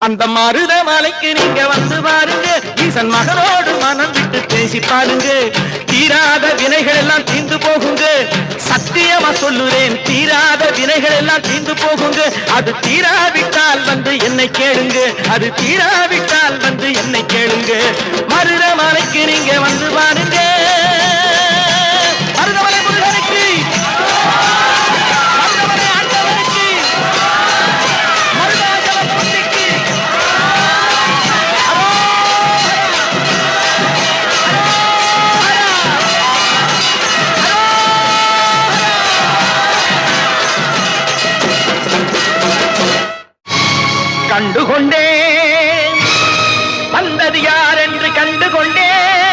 அந்த மருத மலைக்கு நீங்க வந்து பாருங்க, ஈசன் மகனோடு மனம் விட்டு பேசி பாருங்க. தீராத வினைகள் எல்லாம் தீர்ந்து போகுங்க, சத்தியமா சொல்லுறேன், தீராத வினைகள் எல்லாம் தீர்ந்து போகுங்க. அது தீராவிட்டால் வந்து என்னை கேளுங்க, அது தீராவிட்டால் வந்து என்னை கேளுங்க. மருத மலைக்கு நீங்க வந்து பாருங்க. மருதமலை முருகனுக்கு, மருதமலை ஆண்டவனுக்கு, மருதாச்சல மூர்த்திக்கு கண்டுகொண்டேன், வந்தது யார் என்று கண்டுகொண்டேன்.